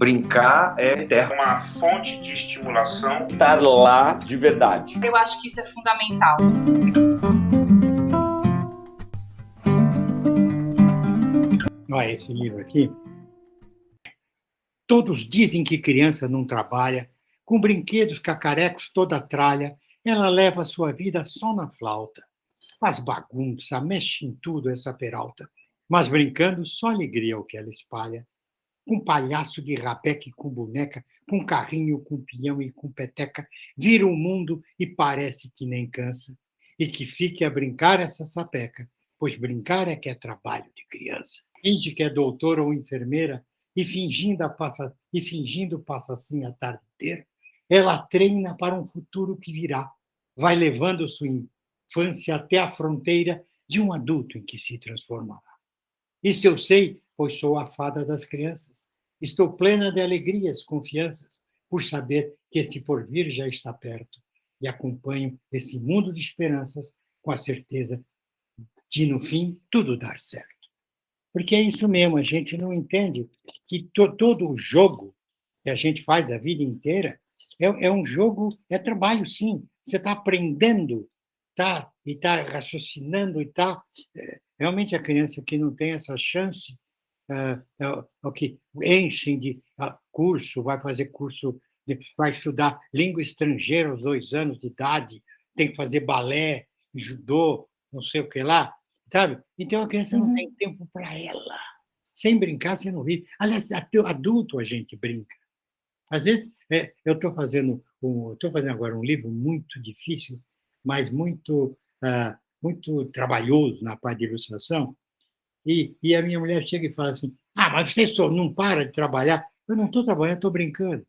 Brincar é eterno. Uma fonte de estimulação. Estar lá de verdade. Eu acho que isso é fundamental. Olha esse livro aqui. Todos dizem que criança não trabalha, com brinquedos cacarecos toda a tralha, ela leva a sua vida só na flauta. Faz bagunça, mexe em tudo essa peralta, mas brincando só alegria é o que ela espalha. Com palhaço de rabeca e com boneca, com carrinho, com peão e com peteca, vira o mundo e parece que nem cansa. E que fique a brincar essa sapeca, pois brincar é que é trabalho de criança. Finge que é doutora ou enfermeira e fingindo passa assim a tarde inteira. Ela treina para um futuro que virá. Vai levando sua infância até a fronteira de um adulto em que se transformará. Isso eu sei, pois sou a fada das crianças. Estou plena de alegrias, confianças, por saber que esse porvir já está perto e acompanho esse mundo de esperanças com a certeza de, no fim, tudo dar certo. Porque é isso mesmo, a gente não entende que todo o jogo que a gente faz a vida inteira é um jogo, é trabalho, sim. Você está aprendendo, e está raciocinando, e está... Realmente, a criança que não tem essa chance, é o que enchem de curso, vai fazer curso, vai estudar língua estrangeira aos 2 anos de idade, tem que fazer balé, judô, não sei o que lá, sabe? Então, a criança não tem tempo para ela. Sem brincar, você não vive. Aliás, até adulto a gente brinca. Às vezes, eu estou fazendo agora um livro muito difícil, mas muito trabalhoso na parte de ilustração, e a minha mulher chega e fala assim: mas você só não para de trabalhar. Eu não estou trabalhando, estou brincando.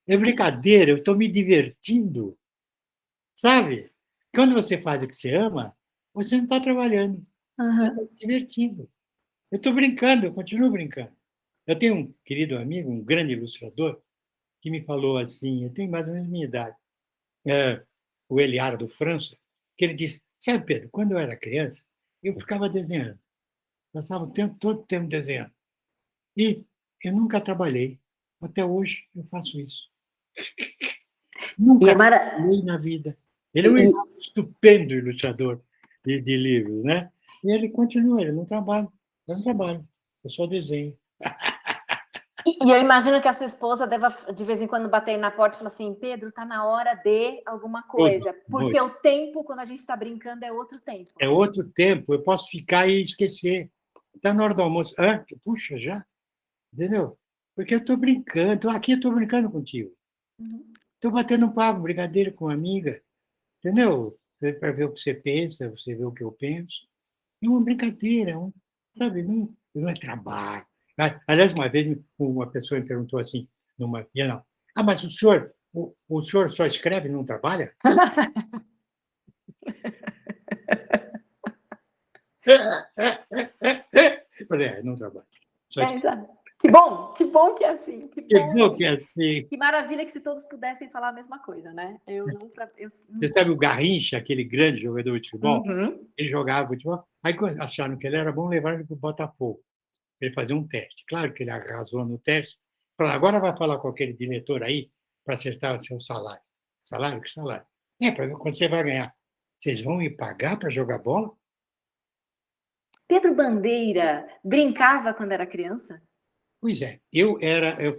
É brincadeira, eu estou me divertindo. Sabe? Quando você faz o que você ama, você não está trabalhando, você está se divertindo. Eu estou brincando, eu continuo brincando. Eu tenho um querido amigo, um grande ilustrador, que me falou assim, eu tenho mais ou menos a minha idade, o Eliardo França, que ele disse: sabe, Pedro, quando eu era criança, eu ficava desenhando. Passava todo o tempo desenhando. E eu nunca trabalhei. Até hoje eu faço isso. Nunca trabalhei na vida. Ele é um estupendo ilustrador de livros, né? E ele continua, ele não trabalha. Eu não trabalho, eu só desenho. E eu imagino que a sua esposa deva, de vez em quando, bater na porta e falar assim: Pedro, está na hora de alguma coisa. Porque o tempo, quando a gente está brincando, é outro tempo. É outro tempo, eu posso ficar e esquecer. Está na hora do almoço. Puxa, já? Entendeu? Porque eu estou brincando, aqui eu estou brincando contigo. Estou batendo um papo, brincadeira com uma amiga, entendeu? Para ver o que você pensa, você vê o que eu penso. É uma brincadeira, sabe? Não é trabalho. Aliás, uma vez uma pessoa me perguntou assim, numa Bienal: mas o senhor só escreve e não trabalha? Falei, não trabalho. Que bom que é assim. Que bom que é assim. Que maravilha que se todos pudessem falar a mesma coisa, né? Você sabe o Garrincha, aquele grande jogador de futebol? Ele jogava futebol, aí acharam que ele era bom, levaram ele para o Botafogo. Ele fazia um teste. Claro que ele arrasou no teste. Falaram: agora vai falar com aquele diretor aí para acertar o seu salário. Salário? Que salário? Para ver quanto você vai ganhar. Vocês vão me pagar para jogar bola? Pedro Bandeira brincava quando era criança? Pois é. Eu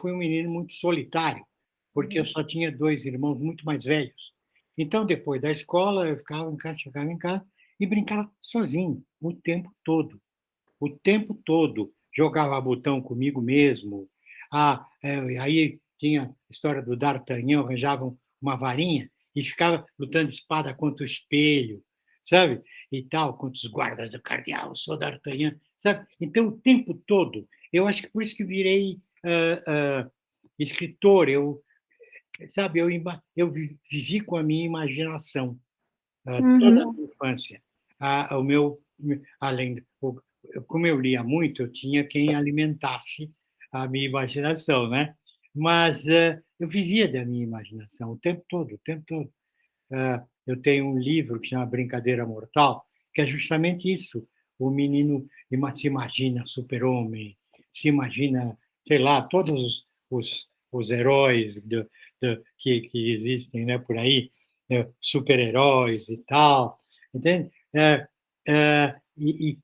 fui um menino muito solitário, porque eu só tinha 2 irmãos muito mais velhos. Então, depois da escola, eu chegava em casa e brincava sozinho o tempo todo. O tempo todo. Jogava botão comigo mesmo. Aí tinha a história do D'Artagnan, arranjavam uma varinha e ficava lutando espada contra o espelho, sabe? E tal, contra os guardas do cardeal, sou D'Artagnan, sabe? Então, o tempo todo. Eu acho que por isso que virei escritor. Sabe, eu vivi com a minha imaginação toda a minha infância. Como eu lia muito, eu tinha quem alimentasse a minha imaginação, né? Mas eu vivia da minha imaginação o tempo todo, o tempo todo. Eu tenho um livro que chama Brincadeira Mortal, que é justamente isso. O menino se imagina super-homem, se imagina sei lá, todos os heróis que existem, né, por aí, né, super-heróis e tal, entende? E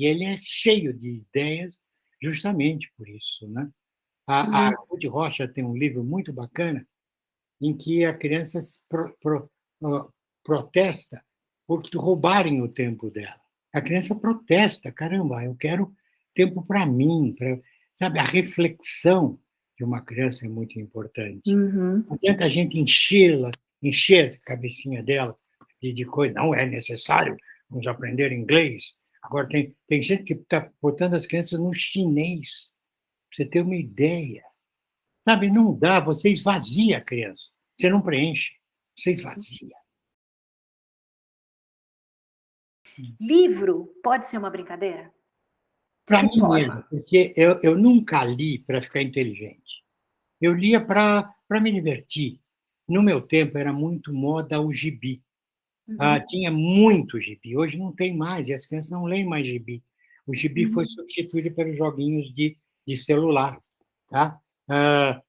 ele é cheio de ideias justamente por isso, né? A Ruth Rocha tem um livro muito bacana em que a criança protesta por roubarem o tempo dela. A criança protesta, caramba, eu quero tempo para mim, sabe? A reflexão de uma criança é muito importante. Uhum. Não adianta a gente encher a cabecinha dela de coisa, não é necessário, vamos aprender inglês. Agora, tem gente que está botando as crianças no chinês, para você ter uma ideia. Sabe, não dá, você esvazia a criança. Você não preenche, você esvazia. Livro pode ser uma brincadeira? Para mim mesmo, porque eu nunca li para ficar inteligente. Eu lia para me divertir. No meu tempo, era muito moda o gibi. Tinha muito gibi. Hoje não tem mais, e as crianças não leem mais gibi. O gibi foi substituído pelos joguinhos de celular. Tá?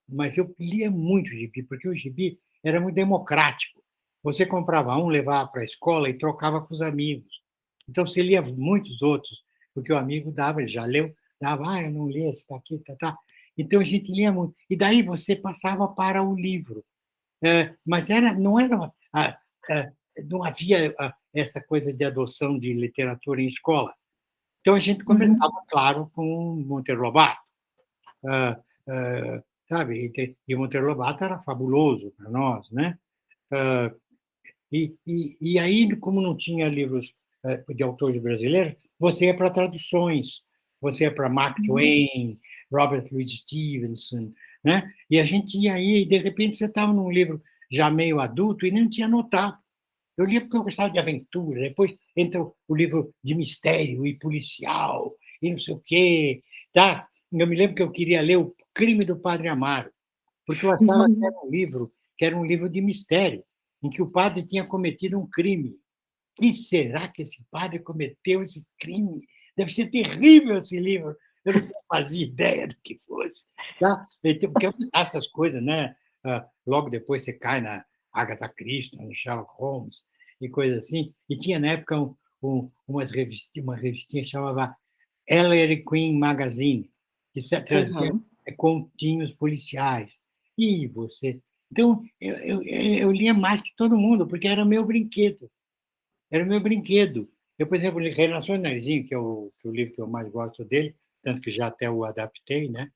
Mas eu lia muito gibi, porque o gibi era muito democrático. Você comprava um, levava para a escola e trocava com os amigos. Então, você lia muitos outros, porque o amigo dava, ele já leu, dava, eu não li esse daqui, tá. Então, a gente lia muito. E daí você passava para o livro. Mas não havia essa coisa de adoção de literatura em escola. Então, a gente começava, claro, com Monteiro Lobato. Sabe? E Monteiro Lobato era fabuloso para nós, né? E aí, como não tinha livros de autores brasileiros, você ia para traduções, você ia para Mark Twain, Robert Louis Stevenson, né? E a gente ia aí, e de repente você estava num livro já meio adulto e nem tinha notado. Eu lia porque eu gostava de aventura, depois entra o livro de mistério e policial, e não sei o quê, tá? Eu me lembro que eu queria ler O Crime do Padre Amaro, porque eu achava que era um livro de mistério, em que o padre tinha cometido um crime. Que será que esse padre cometeu esse crime? Deve ser terrível esse livro. Eu não fazia ideia do que fosse. Tá? Porque eu gostava dessas coisas, né? Logo depois você cai na Agatha Christie, no Sherlock Holmes, e coisas assim. E tinha, na época, uma revistinha que chamava Ellery Queen Magazine, que trazia continhos policiais. E você... Então, eu lia mais que todo mundo, porque era meu brinquedo. Era o meu brinquedo. Eu, por exemplo, li Renações Narizinho, que é o livro que eu mais gosto dele, tanto que já até o adaptei, né?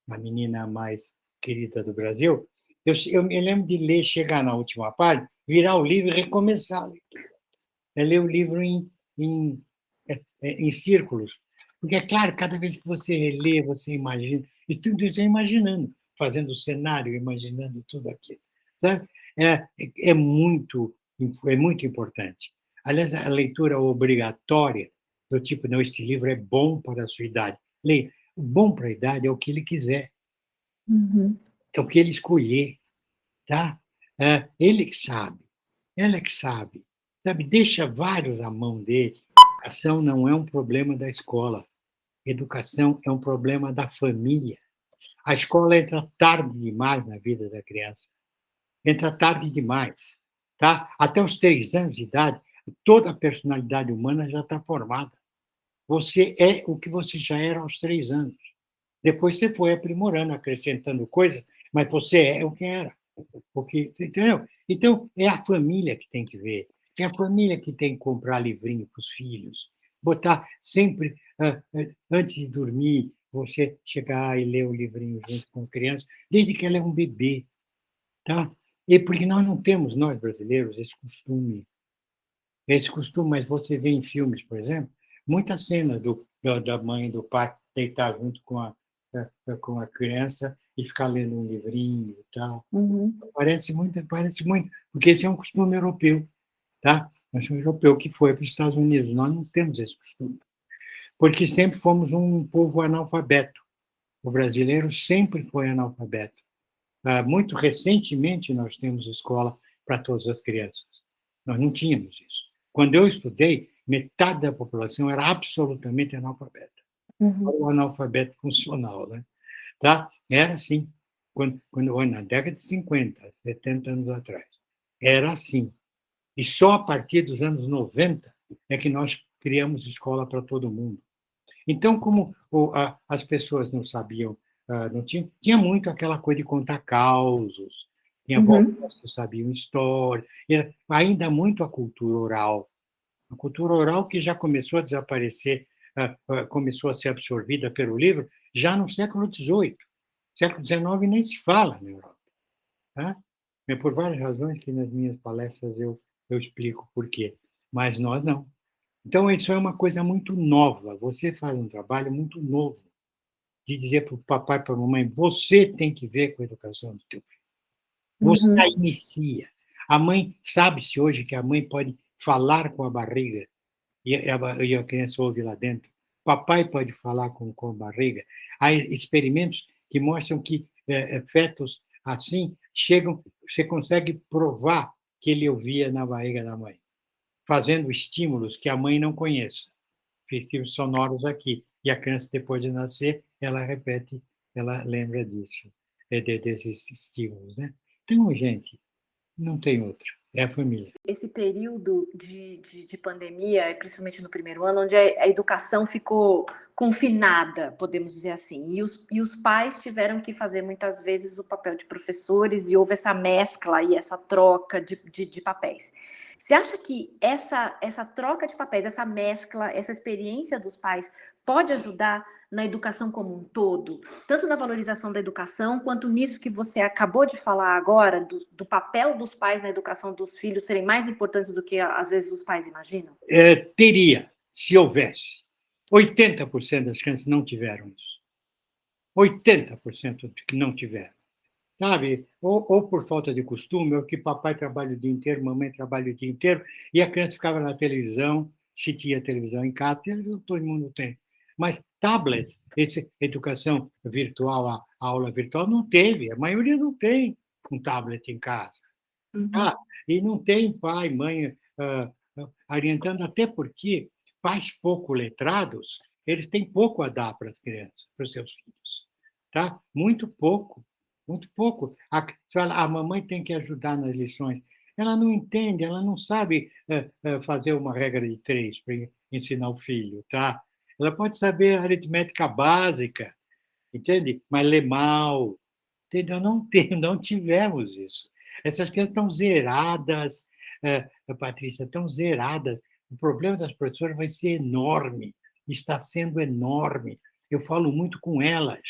A menina mais querida do Brasil. Eu me lembro de ler, chegar na última página, virar o livro e recomeçar a leitura. É ler o livro em círculos. Porque, é claro, cada vez que você lê, você imagina, e tudo isso é imaginando, fazendo o cenário, imaginando tudo aquilo. Sabe? É muito importante. Aliás, a leitura obrigatória, do tipo, não, este livro é bom para a sua idade. Leia. O bom para a idade é o que ele quiser, é o que ele escolher. Tá? Ele que sabe, ela que sabe. Sabe, deixa vários à mão dele. Educação não é um problema da escola. Educação é um problema da família. A escola entra tarde demais na vida da criança. Entra tarde demais. Tá? Até os 3 anos de idade, toda a personalidade humana já está formada. Você é o que você já era aos 3 anos. Depois você foi aprimorando, acrescentando coisas, mas você é o que era. Porque, entendeu? Então, é a família que tem que ver. É a família que tem que comprar livrinho para os filhos. Botar sempre, antes de dormir, você chegar e ler o livrinho junto com a criança, desde que ela é um bebê. Tá? E porque nós não temos, nós brasileiros, esse costume. Mas você vê em filmes, por exemplo, muitas cenas da mãe e do pai deitar junto com a criança e ficar lendo um livrinho e tal. Parece muito, porque esse é um costume europeu, tá? É um costume europeu que foi para os Estados Unidos. Nós não temos esse costume, porque sempre fomos um povo analfabeto. O brasileiro sempre foi analfabeto. Muito recentemente nós temos escola para todas as crianças. Nós não tínhamos isso. Quando eu estudei, metade da população era absolutamente analfabeta. O analfabeto funcional, né? Tá? Era assim, na década de 50, 70 anos atrás. Era assim. E só a partir dos anos 90 é que nós criamos escola para todo mundo. Então, como as pessoas não sabiam, não tinha muito aquela coisa de contar causos, tinha vovós que sabiam história, era ainda muito a cultura oral. A cultura oral que já começou a desaparecer, começou a ser absorvida pelo livro já no século XVIII. Século XIX nem se fala na Europa. Tá? É por várias razões que nas minhas palestras eu explico por quê, mas nós não. Então, isso é uma coisa muito nova. Você faz um trabalho muito novo de dizer para o papai e para a mamãe: você tem que ver com a educação do teu filho. Você a inicia. A mãe, sabe-se hoje que a mãe pode falar com a barriga e a criança ouve lá dentro. Papai pode falar com a barriga. Há experimentos que mostram que fetos assim chegam, você consegue provar que ele ouvia na barriga da mãe, fazendo estímulos que a mãe não conheça, estímulos sonoros aqui. E a criança, depois de nascer, ela repete, ela lembra disso, desses estímulos. Né? Então, gente, não tem outra. É a família. Esse período de pandemia, principalmente no primeiro ano, onde a educação ficou confinada, podemos dizer assim, e os pais tiveram que fazer muitas vezes o papel de professores e houve essa mescla e essa troca de papéis. Você acha que essa troca de papéis, essa mescla, essa experiência dos pais pode ajudar na educação como um todo, tanto na valorização da educação, quanto nisso que você acabou de falar agora, do papel dos pais na educação dos filhos serem mais importantes do que, às vezes, os pais imaginam? Teria, se houvesse. 80% das crianças não tiveram isso. 80% que não tiveram. Sabe? Ou por falta de costume, ou que papai trabalha o dia inteiro, mamãe trabalha o dia inteiro, e a criança ficava na televisão, se tinha televisão em casa, televisão todo mundo tem. Mas tablet, educação virtual, a aula virtual, não teve. A maioria não tem um tablet em casa. E não tem pai, mãe orientando, até porque pais pouco letrados, eles têm pouco a dar para as crianças, para os seus filhos. Tá? Muito pouco. Muito pouco. A mamãe tem que ajudar nas lições. Ela não entende, ela não sabe fazer uma regra de 3 para ensinar o filho. Tá? Ela pode saber aritmética básica, entende? Mas ler mal. Entendeu? Não tivemos isso. Essas crianças estão zeradas, Patrícia, estão zeradas. O problema das professoras vai ser enorme, está sendo enorme. Eu falo muito com elas.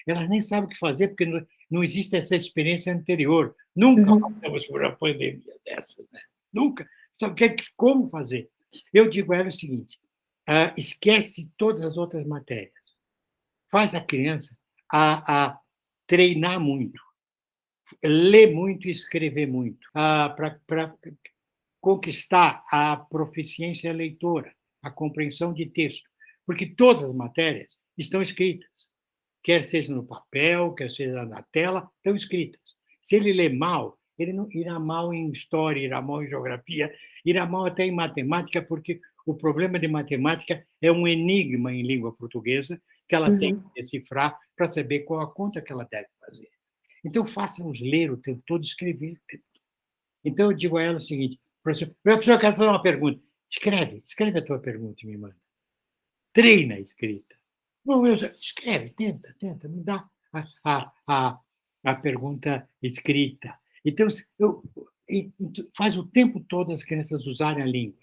Elas nem sabem o que fazer, porque não existe essa experiência anterior. Nunca passamos por uma pandemia dessas, né? Nunca. Sabe como fazer? Eu digo a elas o seguinte: esquece todas as outras matérias. Faz a criança a treinar muito, ler muito e escrever muito, para conquistar a proficiência leitora, a compreensão de texto, porque todas as matérias estão escritas, quer seja no papel, quer seja na tela, estão escritas. Se ele lê mal, ele não irá mal em história, irá mal em geografia, irá mal até em matemática, porque o problema de matemática é um enigma em língua portuguesa que ela tem que decifrar para saber qual a conta que ela deve fazer. Então, faça-nos ler o tempo todo, escrever o tempo todo. Então, eu digo a ela o seguinte: professor, eu quero fazer uma pergunta. Escreve a tua pergunta e me manda. Treina a escrita. Não, escreve, tenta, me dá a pergunta escrita. Então, faz o tempo todo as crianças usarem a língua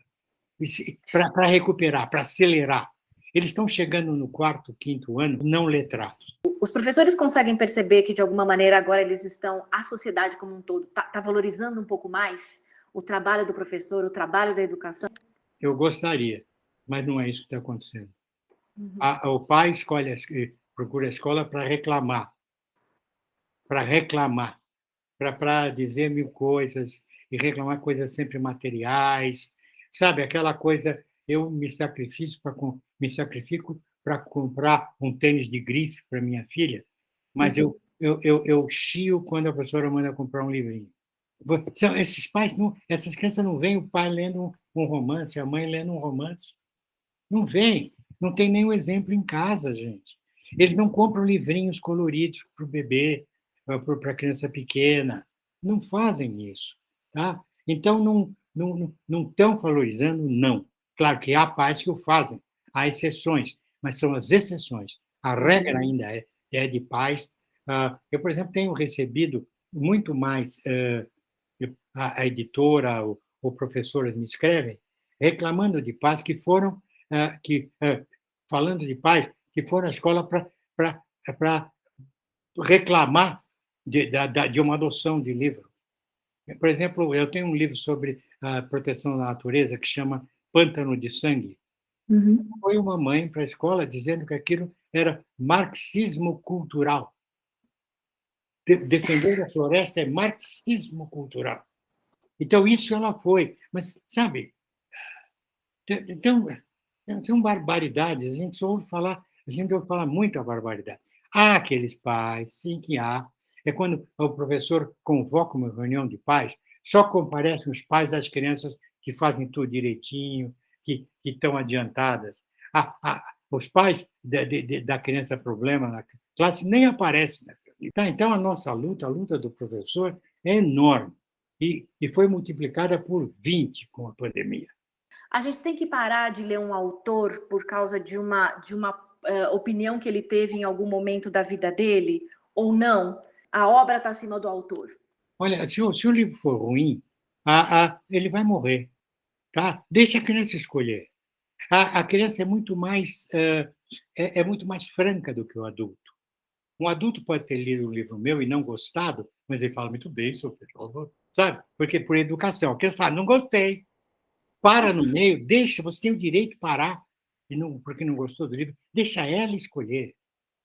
para recuperar, para acelerar. Eles estão chegando no 4º, 5º ano não letrados. Os professores conseguem perceber que, de alguma maneira, agora eles estão, a sociedade como um todo, está valorizando um pouco mais o trabalho do professor, o trabalho da educação? Eu gostaria, mas não é isso que está acontecendo. O pai procura a escola para reclamar, para dizer mil coisas e reclamar coisas sempre materiais, sabe? Aquela coisa, eu me sacrifico para comprar um tênis de grife para minha filha, mas eu chio quando a professora manda comprar um livrinho. Esses pais, essas crianças não veem o pai lendo um romance, a mãe lendo um romance. Não vem. Não tem nenhum exemplo em casa, gente. Eles não compram livrinhos coloridos para o bebê, para a criança pequena. Não fazem isso. Tá? Então, não estão valorizando, não. Claro que há pais que o fazem, há exceções, mas são as exceções. A regra ainda é de pais. Eu, por exemplo, tenho recebido muito mais, a editora ou professoras me escrevem, reclamando de pais que foram, falando de pais que foram à escola para reclamar de uma adoção de livro. Por exemplo, eu tenho um livro sobre a proteção da natureza que chama Pântano de Sangue. Uhum. Foi uma mãe para a escola dizendo que aquilo era marxismo cultural. Defender a floresta é marxismo cultural. Então, isso ela foi. Mas, sabe, então, são barbaridades. A gente ouve falar muita barbaridade. Há aqueles pais, sim que há. É quando o professor convoca uma reunião de pais, só comparecem os pais das crianças que fazem tudo direitinho, que estão adiantadas. Os pais da criança problema na classe nem aparecem. Tá, então, a nossa luta, a luta do professor, é enorme. E foi multiplicada por 20 com a pandemia. A gente tem que parar de ler um autor por causa de uma opinião que ele teve em algum momento da vida dele, ou não? A obra está acima do autor. Olha, se o livro for ruim, ele vai morrer. Tá? Deixa a criança escolher. A criança é muito mais franca do que o adulto. Um adulto pode ter lido um livro meu e não gostado, mas ele fala muito bem sobre, sabe? Porque por educação. A criança fala, não gostei. Para no meio, deixa, você tem o direito de parar, porque não gostou do livro, deixa ela escolher.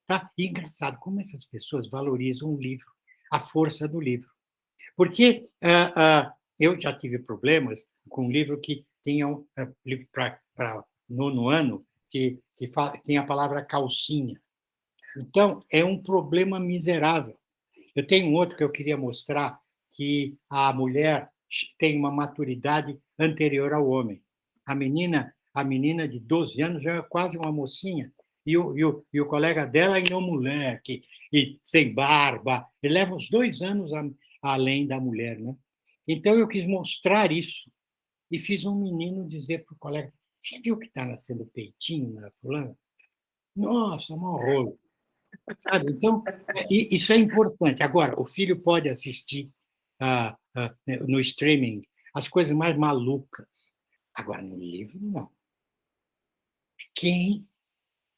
Tá? E engraçado, como essas pessoas valorizam o livro, a força do livro. Porque eu já tive problemas com um livro que tinha para nono ano, que tem a palavra calcinha. Então, é um problema miserável. Eu tenho um outro que eu queria mostrar, que a mulher tem uma maturidade anterior ao homem. A menina de 12 anos já é quase uma mocinha, e o colega dela ainda é um moleque, e sem barba, ele leva uns 2 anos além da mulher. Né? Então, eu quis mostrar isso, e fiz um menino dizer para o colega, você viu que está nascendo peitinho na fulana? Nossa, um horror. Sabe? Então, isso é importante. Agora, o filho pode assistir no streaming as coisas mais malucas. Agora, no livro, não. Quem?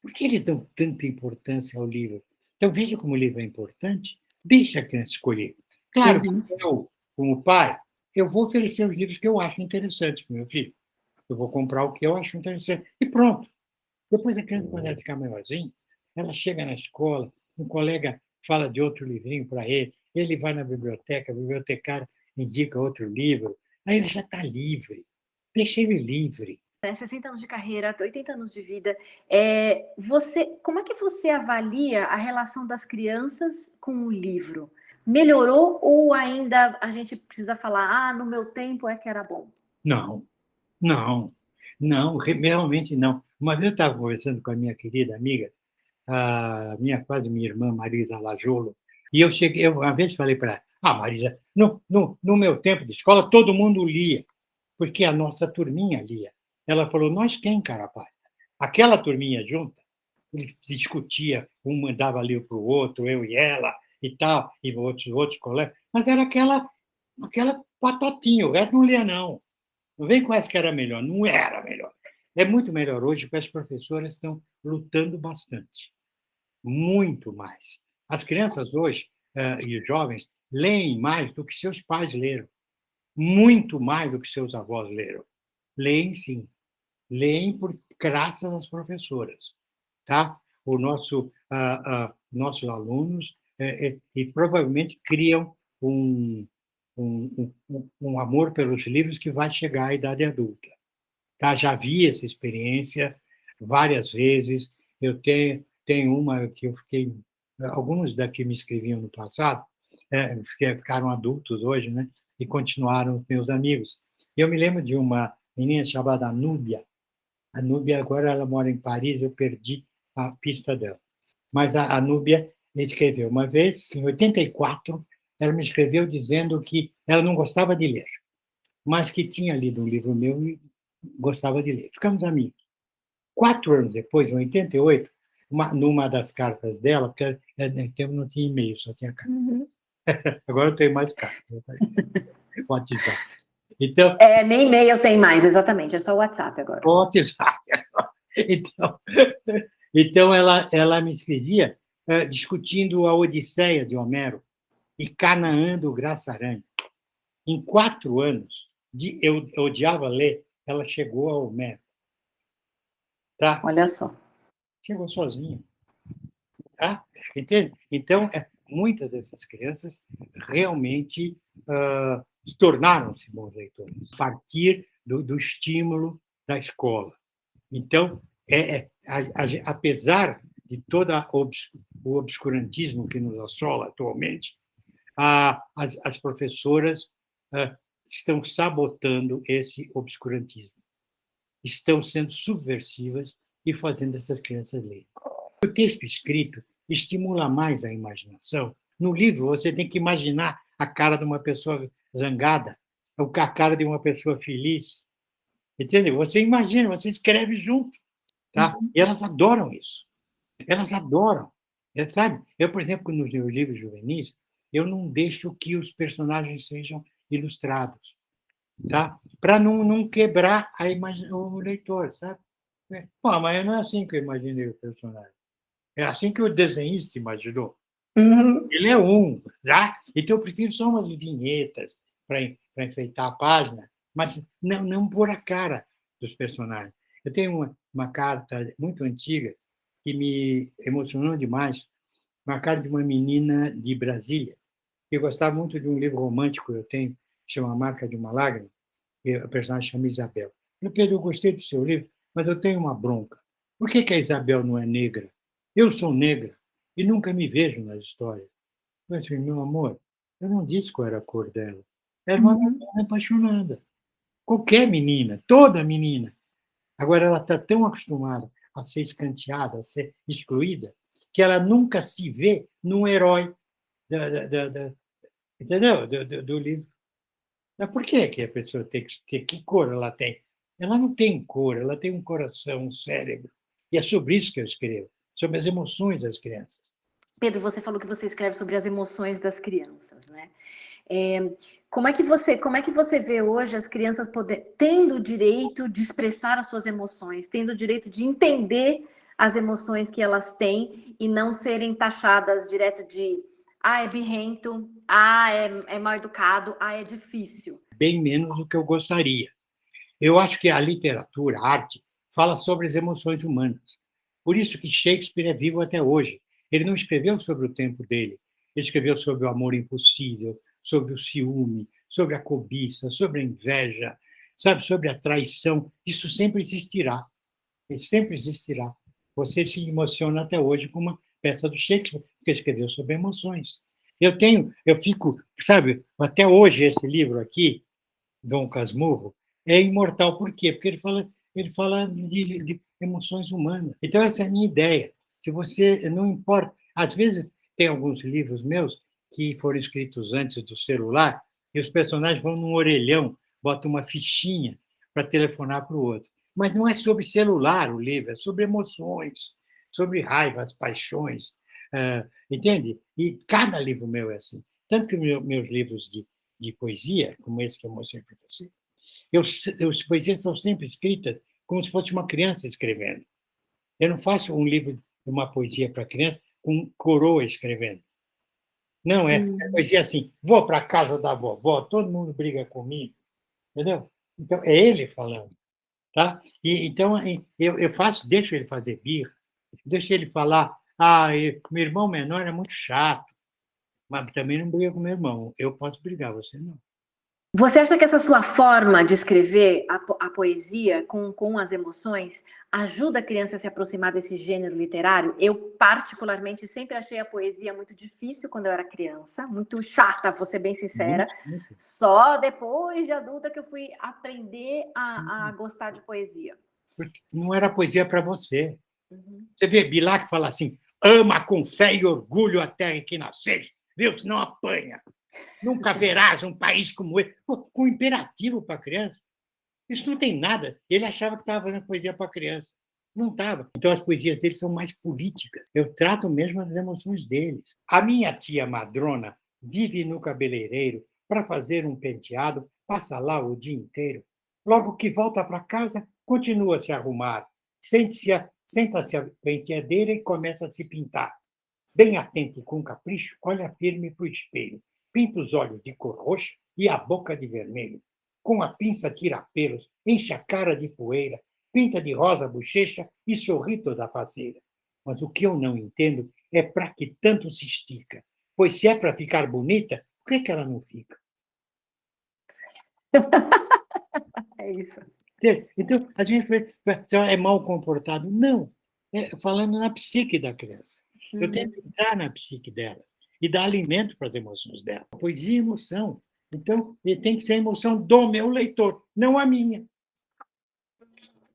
Por que eles dão tanta importância ao livro? Então, veja como o livro é importante, deixa a criança escolher. Claro que eu, como pai, eu vou oferecer os livros que eu acho interessantes para o meu filho. Eu vou comprar o que eu acho interessante. E pronto. Depois a criança, quando ela ficar maiorzinha, ela chega na escola, um colega fala de outro livrinho para ele vai na biblioteca, a bibliotecária indica outro livro, aí ele já está livre. Deixa ele livre. 60 anos de carreira, 80 anos de vida. Como é que você avalia a relação das crianças com o livro? Melhorou ou ainda a gente precisa falar, no meu tempo é que era bom? Não, não, realmente não. Uma vez eu estava conversando com a minha querida amiga, quase minha irmã Marisa Lajolo, e eu uma vez falei para ela, Marisa, no meu tempo de escola todo mundo lia, porque a nossa turminha lia. Ela falou, nós quem, carapaz? Aquela turminha junta, ele discutia, um mandava livro para o outro, eu e ela, e tal, e outros colegas, mas era aquela patotinha, o resto não lia, não. Não vem com essa que era melhor, não era melhor. É muito melhor hoje, porque as professoras estão lutando bastante, muito mais. As crianças hoje, e os jovens, leem mais do que seus pais leram, muito mais do que seus avós leram. Leem, sim. Leem graças às professoras. Tá? Nossos alunos e provavelmente criam um amor pelos livros que vai chegar à idade adulta. Tá? Já vi essa experiência várias vezes. Eu tenho uma que eu fiquei. Alguns daqui me escreviam no passado, ficaram adultos hoje, né? E continuaram meus amigos. Eu me lembro de uma menina chamada Anúbia. A Núbia agora ela mora em Paris, eu perdi a pista dela. Mas a Núbia escreveu uma vez, em 84, ela me escreveu dizendo que ela não gostava de ler, mas que tinha lido um livro meu e gostava de ler. Ficamos amigos. 4 anos depois, em 88, numa das cartas dela, porque naquele tempo não tinha e-mail, só tinha carta. Agora eu tenho mais cartas. WhatsApp. Então, Nem e-mail tem mais, exatamente, é só o WhatsApp agora. WhatsApp. Então ela me escrevia discutindo a Odisseia de Homero e Canaã do Graça Aranha. Em 4 anos, eu odiava ler, ela chegou a Homero. Tá? Olha só. Chegou sozinha. Tá? Entende? Então, muitas dessas crianças realmente tornaram-se bons leitores, a partir do estímulo da escola. Então, apesar de todo o obscurantismo que nos assola atualmente, as professoras estão sabotando esse obscurantismo, estão sendo subversivas e fazendo essas crianças lerem. O texto escrito estimula mais a imaginação. No livro, você tem que imaginar a cara de uma pessoa zangada, ou a cara de uma pessoa feliz. Entendeu? Você imagina, você escreve junto. Tá? E elas adoram isso. Elas adoram. Sabe? Eu, por exemplo, nos meus livros juvenis, eu não deixo que os personagens sejam ilustrados, tá? Para não quebrar o leitor, sabe? Pô, mas não é assim que eu imaginei o personagem. É assim que o desenhista imaginou. Ele é tá? Então eu prefiro só umas vinhetas para enfeitar a página, mas não pôr a cara dos personagens. Eu tenho uma carta muito antiga que me emocionou demais, uma carta de uma menina de Brasília, que gostava muito de um livro romântico que eu tenho, que chama A Marca de uma Lágrima, que a personagem chama Isabel. Pedro, eu gostei do seu livro, mas eu tenho uma bronca. Por que a Isabel não é negra? Eu sou negra e nunca me vejo nas histórias. Eu disse, meu amor, eu não disse qual era a cor dela. Era uma menina apaixonada. Qualquer menina, toda menina. Agora, ela está tão acostumada a ser escanteada, a ser excluída, que ela nunca se vê num herói entendeu? Do livro. Mas por que a pessoa tem que ter? Que cor ela tem? Ela não tem cor, ela tem um coração, um cérebro. E é sobre isso que eu escrevo, sobre as emoções das crianças. Pedro, você falou que você escreve sobre as emoções das crianças, né? Como é que você vê hoje as crianças tendo o direito de expressar as suas emoções, tendo o direito de entender as emoções que elas têm e não serem taxadas direto de é birrento, é mal educado, é difícil? Bem menos do que eu gostaria. Eu acho que a literatura, a arte, fala sobre as emoções humanas. Por isso que Shakespeare é vivo até hoje. Ele não escreveu sobre o tempo dele. Ele escreveu sobre o amor impossível, sobre o ciúme, sobre a cobiça, sobre a inveja, sabe, sobre a traição. Isso sempre existirá. Ele sempre existirá. Você se emociona até hoje com uma peça do Shakespeare, que escreveu sobre emoções. Eu fico, sabe, até hoje esse livro aqui, Dom Casmurro, é imortal. Por quê? Porque ele fala de emoções humanas. Então, essa é a minha ideia. Se você não importa, às vezes tem alguns livros meus que foram escritos antes do celular e os personagens vão num orelhão, botam uma fichinha para telefonar para o outro. Mas não é sobre celular o livro, é sobre emoções, sobre raivas, paixões, entende? E cada livro meu é assim. Tanto que meus livros de poesia, como esse que eu mostrei para você, as poesias são sempre escritas como se fosse uma criança escrevendo. Eu não faço um livro de uma poesia para criança com coroa escrevendo. Não, é poesia assim, vou para a casa da vovó, todo mundo briga comigo, entendeu? Então, é ele falando. Tá? Então, eu deixo ele fazer birra, deixo ele falar, meu irmão menor é muito chato, mas também não briga com meu irmão, eu posso brigar, você não. Você acha que essa sua forma de escrever a poesia com as emoções ajuda a criança a se aproximar desse gênero literário? Eu, particularmente, sempre achei a poesia muito difícil quando eu era criança, muito chata, vou ser bem sincera. Muito. Só depois de adulta que eu fui aprender a gostar de poesia. Porque não era poesia para você. Você vê Bilac fala assim, ama com fé e orgulho a terra em que nasceste, viu? Não apanha. Nunca verás um país como esse. Pô, com imperativo para a criança. Isso não tem nada. Ele achava que estava fazendo poesia para criança. Não estava. Então, as poesias dele são mais políticas. Eu trato mesmo as emoções deles. A minha tia Madrona vive no cabeleireiro para fazer um penteado, passa lá o dia inteiro. Logo que volta para casa, continua a se arrumar. Senta-se à penteadeira e começa a se pintar. Bem atento e com capricho, olha firme para o espelho. Pinta os olhos de cor roxa e a boca de vermelho. Com a pinça tira pelos, enche a cara de poeira, pinta de rosa a bochecha e sorri toda faceira. Mas o que eu não entendo é para que tanto se estica. Pois se é para ficar bonita, por que ela não fica? É isso. Então, a gente é mal comportado. Não. É falando na psique da criança. Eu tenho que entrar na psique delas e dar alimento para as emoções delas. Poesia e emoção. Então, tem que ser a emoção do meu leitor, não a minha.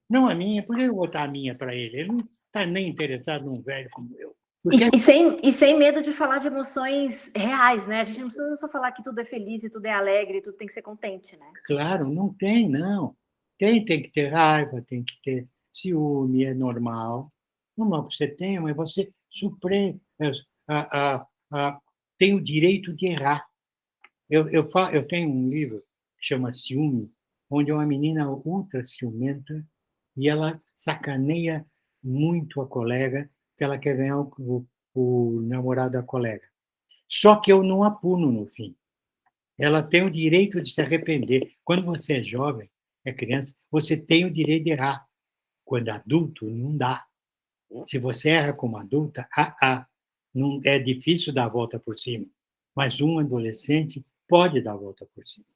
Não a minha. Por que eu vou botar a minha para ele? Ele não está nem interessado num velho como eu. Porque... E sem medo de falar de emoções reais, né? A gente não precisa só falar que tudo é feliz e tudo é alegre e tudo tem que ser contente, né? Claro, não tem, não. Tem que ter raiva, tem que ter ciúme, é normal. Normal que você tenha, mas você tem o direito de errar. Eu tenho um livro que chama Ciúme, onde é uma menina ultra ciumenta e ela sacaneia muito a colega, que ela quer ganhar o namorado da colega. Só que eu não a puno no fim. Ela tem o direito de se arrepender. Quando você é jovem, é criança, você tem o direito de errar. Quando adulto, não dá. Se você erra como adulta, não é difícil dar a volta por cima. Mas um adolescente pode dar a volta por cima.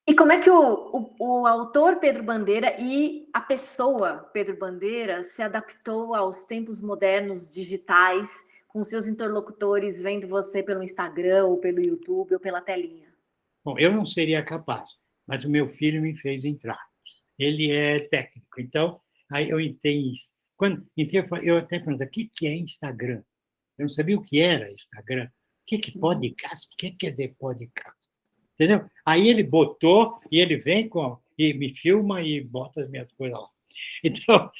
E como é que o autor Pedro Bandeira e a pessoa Pedro Bandeira se adaptou aos tempos modernos digitais, com seus interlocutores vendo você pelo Instagram, ou pelo YouTube, ou pela telinha? Bom, eu não seria capaz, mas o meu filho me fez entrar. Ele é técnico, então aí eu entrei. Quando entrei, eu até perguntei: o que é Instagram? Eu não sabia o que era Instagram. O que é podcast? O que quer dizer podcast? Entendeu? Aí ele botou e ele vem e me filma e bota as minhas coisas lá. Então,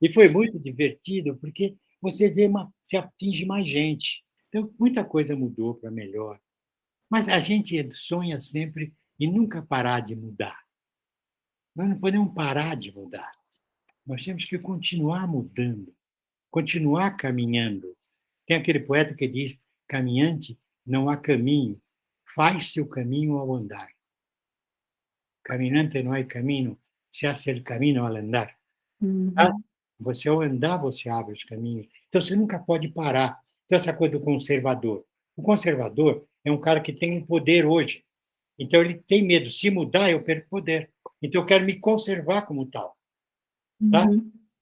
e foi muito divertido, porque você se atinge mais gente. Então, muita coisa mudou para melhor. Mas a gente sonha sempre em nunca parar de mudar. Nós não podemos parar de mudar. Nós temos que continuar mudando, continuar caminhando. Tem aquele poeta que diz: caminhante, não há caminho, faz-se o caminho ao andar. Caminante, não há caminho, se hace el camino al andar. Você, ao andar, você abre os caminhos. Então, você nunca pode parar. Então, essa coisa do conservador. O conservador é um cara que tem um poder hoje. Então, ele tem medo. Se mudar, eu perco poder. Então, eu quero me conservar como tal. Tá?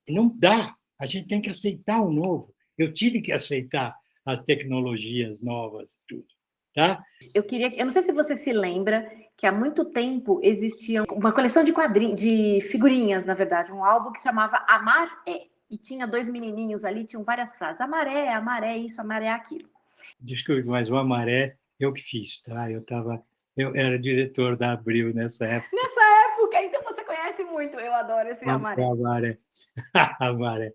Não dá. A gente tem que aceitar o novo. Eu tive que aceitar as tecnologias novas, tudo. Tá? Eu não sei se você se lembra que há muito tempo existia uma coleção de figurinhas, na verdade, um álbum que se chamava Amar é. E tinha dois menininhos ali, tinham várias frases. Amar é isso, amar é aquilo. Desculpe, mas o Amaré eu que fiz, tá? Eu era diretor da Abril nessa época. Nessa época, então você conhece muito. Eu adoro esse Amaré. Amaré. Amaré.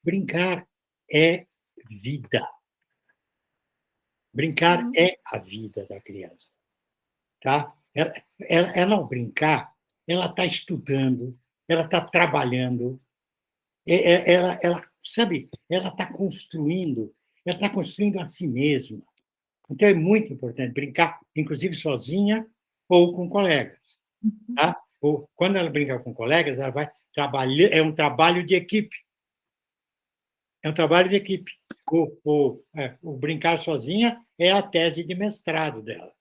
Brincar é vida. Brincar é a vida da criança. Tá? Ela ao brincar, ela está estudando, ela está trabalhando, sabe, ela está construindo a si mesma. Então, é muito importante brincar, inclusive sozinha ou com colegas. Tá? Ou, quando ela brinca com colegas, ela vai trabalhar, é um trabalho de equipe. É um trabalho de equipe. O brincar sozinha é a tese de mestrado dela.